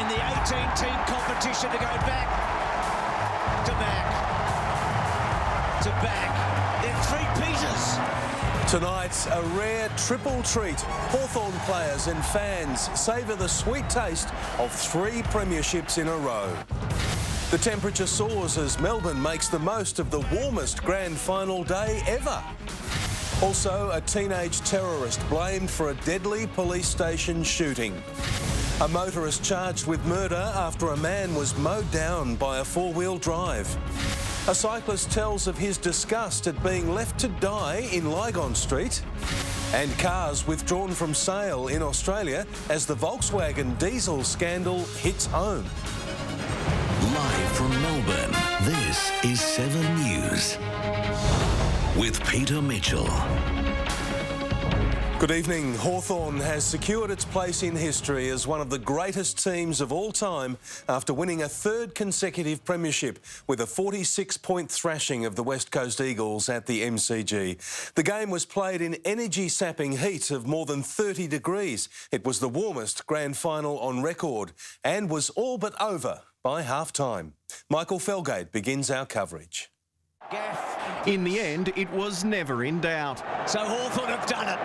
the 18-team competition to go back to back to back. They're three-peaters. Tonight, a rare triple treat. Hawthorn players and fans savour the sweet taste of 3 premierships in a row. The temperature soars as Melbourne makes the most of the warmest grand final day ever. Also, a teenage terrorist blamed for a deadly police station shooting. A motorist charged with murder after a man was mowed down by a four-wheel drive. A cyclist tells of his disgust at being left to die in Lygon Street. And cars withdrawn from sale in Australia as the Volkswagen diesel scandal hits home. Live from Melbourne, this is 7 News with Peter Mitchell. Good evening. Hawthorn has secured its place in history as one of the greatest teams of all time after winning a 3rd consecutive premiership with a 46-point thrashing of the West Coast Eagles at the MCG. The game was played in energy-sapping heat of more than 30 degrees. It was the warmest grand final on record and was all but over by half-time. Michael Felgate begins our coverage. In the end, it was never in doubt. So Hawthorn have done it.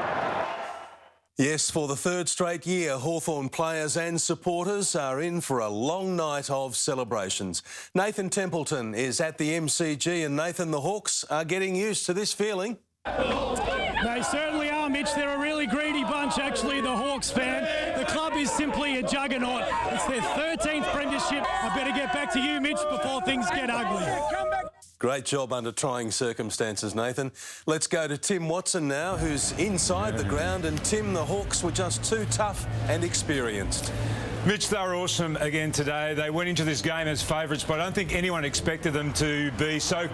Yes, for the 3rd straight year, Hawthorn players and supporters are in for a long night of celebrations. Nathan Templeton is at the MCG, and Nathan, the Hawks are getting used to this feeling. They certainly are, Mitch. They're a really greedy bunch, actually, the Hawks fan. The club is simply a juggernaut. It's their 13th premiership. I better get back to you, Mitch, before things get ugly. Great job under trying circumstances, Nathan. Let's go to Tim Watson now, who's inside the ground. And Tim, the Hawks were just too tough and experienced. Mitch, they were awesome again today. They went into this game as favourites, but I don't think anyone expected them to be so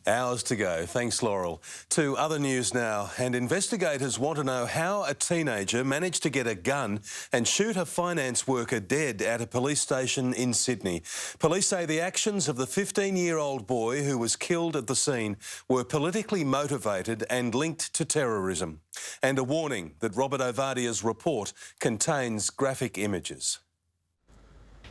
Hours to go. Thanks, Laurel. To other news now, and investigators want to know how a teenager managed to get a gun and shoot a finance worker dead at a police station in Sydney. Police say the actions of the 15-year-old boy who was killed at the scene were politically motivated and linked to terrorism. And a warning that Robert Ovadia's report contains graphic images.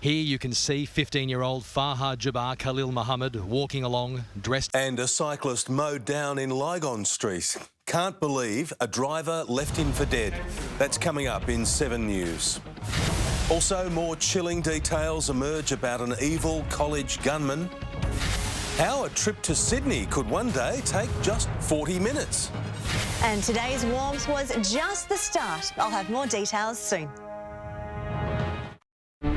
Here you can see 15-year-old Farhad Jabbar Khalil Muhammad walking along, dressed... And a cyclist mowed down in Lygon Street. Can't believe a driver left him for dead. That's coming up in 7 News. Also, more chilling details emerge about an evil college gunman. How a trip to Sydney could one day take just 40 minutes. And today's warmth was just the start. I'll have more details soon.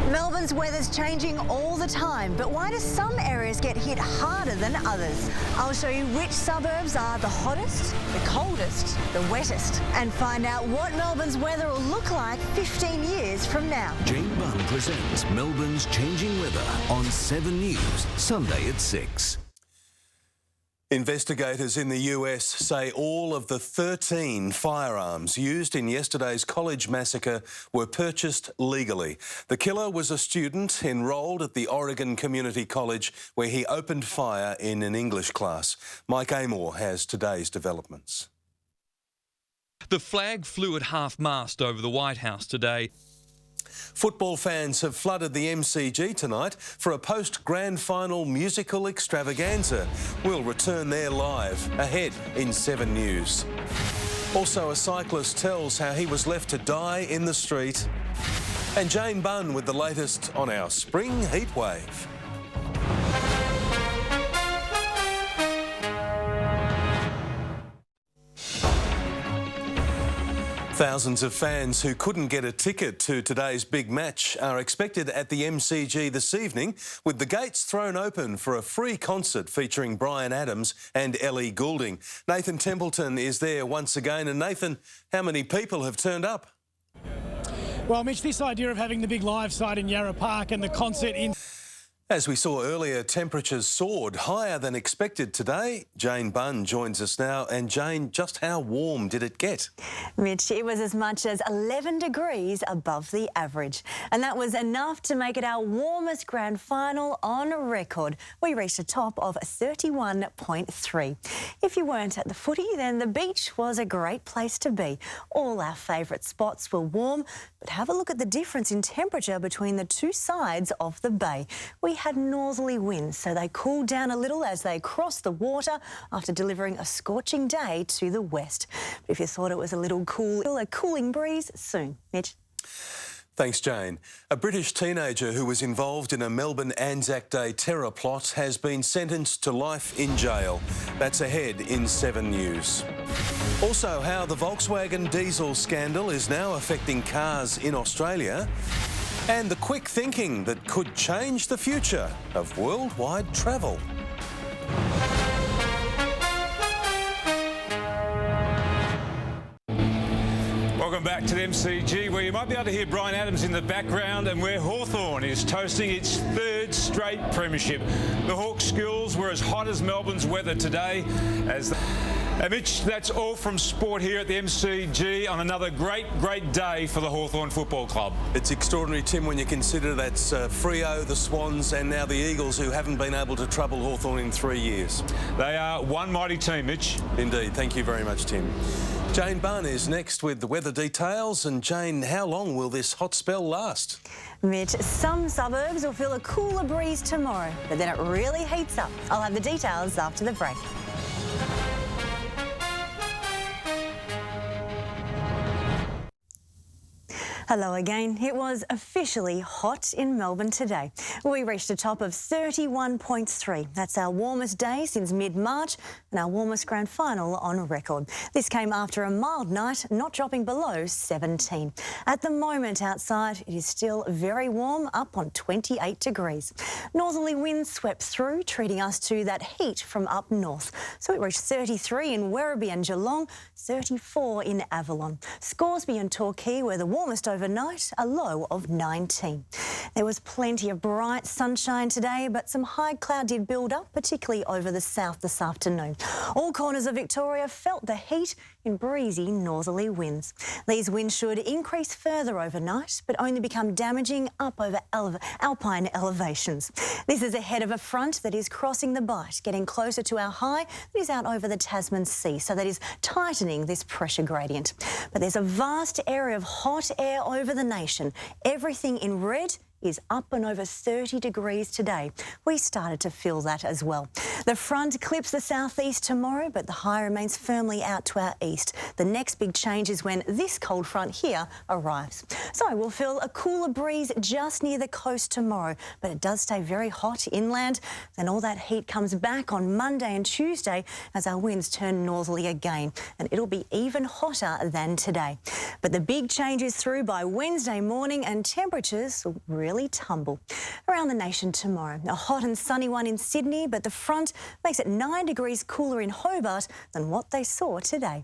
Melbourne's weather's changing all the time, but why do some areas get hit harder than others? I'll show you which suburbs are the hottest, the coldest, the wettest, and find out what Melbourne's weather will look like 15 years from now. Jane Bunn presents Melbourne's changing weather on 7 News, Sunday at 6. Investigators in the US say all of the 13 firearms used in yesterday's college massacre were purchased legally. The killer was a student enrolled at the Oregon Community College where he opened fire in an English class. Mike Amor has today's developments. The flag flew at half-mast over the White House today. Football fans have flooded the MCG tonight for a post-grand final musical extravaganza. We'll return there live, ahead in 7 News. Also, a cyclist tells how he was left to die in the street. And Jane Bunn with the latest on our spring heatwave. Thousands of fans who couldn't get a ticket to today's big match are expected at the MCG this evening, with the gates thrown open for a free concert featuring Bryan Adams and Ellie Goulding. Nathan Templeton is there once again. And Nathan, how many people have turned up? Well, Mitch, this idea of having the big live site in Yarra Park and the concert in... As we saw earlier, temperatures soared higher than expected today. Jane Bunn joins us now. And Jane, just how warm did it get? Mitch, it was as much as 11 degrees above the average. And that was enough to make it our warmest grand final on record. We reached a top of 31.3. If you weren't at the footy, then the beach was a great place to be. All our favourite spots were warm, but have a look at the difference in temperature between the two sides of the bay. We had northerly winds, so they cooled down a little as they crossed the water after delivering a scorching day to the west. But if you thought it was a little cool, a cooling breeze soon. Mitch? Thanks, Jane. A British teenager who was involved in a Melbourne Anzac Day terror plot has been sentenced to life in jail. That's ahead in 7 News. Also, how the Volkswagen diesel scandal is now affecting cars in Australia, and the quick thinking that could change the future of worldwide travel. Welcome back to the MCG, where you might be able to hear Brian Adams in the background and where Hawthorn is toasting its third straight premiership. The Hawks schools were as hot as Melbourne's weather today. Mitch, that's all from sport here at the MCG on another great day for the Hawthorn Football Club. It's extraordinary, Tim, when you consider that's Freo, the Swans and now the Eagles, who haven't been able to trouble Hawthorn in 3 years. They are one mighty team, Mitch. Indeed. Thank you very much, Tim. Jane Bunn is next with the weather details. And Jane, how long will this hot spell last? Mitch, some suburbs will feel a cooler breeze tomorrow, but then it really heats up. I'll have the details after the break. Hello again. It was officially hot in Melbourne today. We reached a top of 31.3. That's our warmest day since mid-March and our warmest grand final on record. This came after a mild night, not dropping below 17. At the moment outside, it is still very warm, up on 28 degrees. Northerly winds swept through, treating us to that heat from up north. So it reached 33 in Werribee and Geelong, 34 in Avalon. Scoresby and Torquay were the warmest overnight, a low of 19. There was plenty of bright sunshine today, but some high cloud did build up, particularly over the south this afternoon. All corners of Victoria felt the heat in breezy northerly winds. These winds should increase further overnight, but only become damaging up over alpine elevations. This is ahead of a front that is crossing the Bight, getting closer to our high that is out over the Tasman Sea, so that is tightening this pressure gradient. But there's a vast area of hot air over the nation. Everything in red is up and over 30 degrees today. We started to feel that as well. The front clips the southeast tomorrow, but the high remains firmly out to our east. The next big change is when this cold front here arrives. So we'll feel a cooler breeze just near the coast tomorrow, but it does stay very hot inland. Then all that heat comes back on Monday and Tuesday as our winds turn northerly again, and it'll be even hotter than today. But the big change is through by Wednesday morning and temperatures will really tumble. Around the nation tomorrow, a hot and sunny one in Sydney, but the front makes it 9 degrees cooler in Hobart than what they saw today.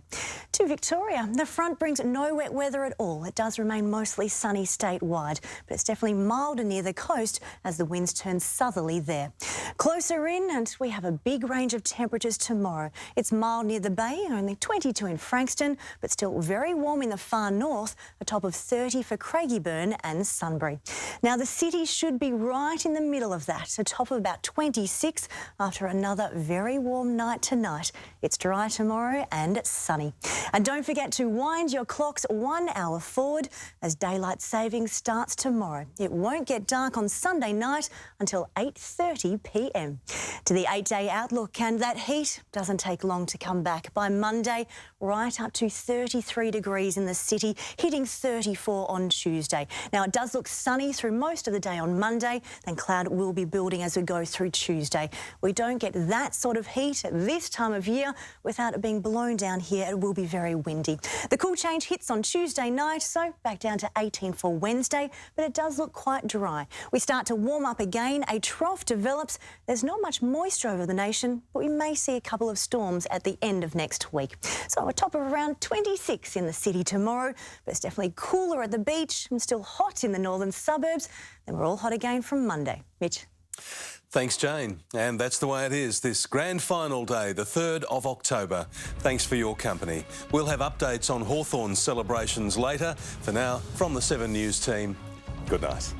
To Victoria, the front brings no wet weather at all. It does remain mostly sunny statewide, but it's definitely milder near the coast as the winds turn southerly there. Closer in, and we have a big range of temperatures tomorrow. It's mild near the bay, only 22 in Frankston, but still very warm in the far north, a top of 30 for Craigieburn and Sunbury. Now, the city should be right in the middle of that, a top of about 26 after another very warm night tonight. It's dry tomorrow and sunny. And don't forget to wind your clocks 1 hour forward as daylight savings starts tomorrow. It won't get dark on Sunday night until 8:30 p.m. To the 8-day outlook, and that heat doesn't take long to come back. By Monday, right up to 33 degrees in the city, hitting 34 on Tuesday. Now, it does look sunny through most of the day on Monday, then cloud will be building as we go through Tuesday. We don't get that sort of heat at this time of year without it being blown down here. It will be very windy. The cool change hits on Tuesday night, so back down to 18 for Wednesday, but it does look quite dry. We start to warm up again. A trough develops. There's not much moisture over the nation, but we may see a couple of storms at the end of next week. So a top of around 26 in the city tomorrow, but it's definitely cooler at the beach and still hot in the northern suburbs. Then we're all hot again from Monday. Mitch? Thanks, Jane. And that's the way it is this grand final day, the 3rd of October. Thanks for your company. We'll have updates on Hawthorn's celebrations later. For now, from the 7 News team, good night.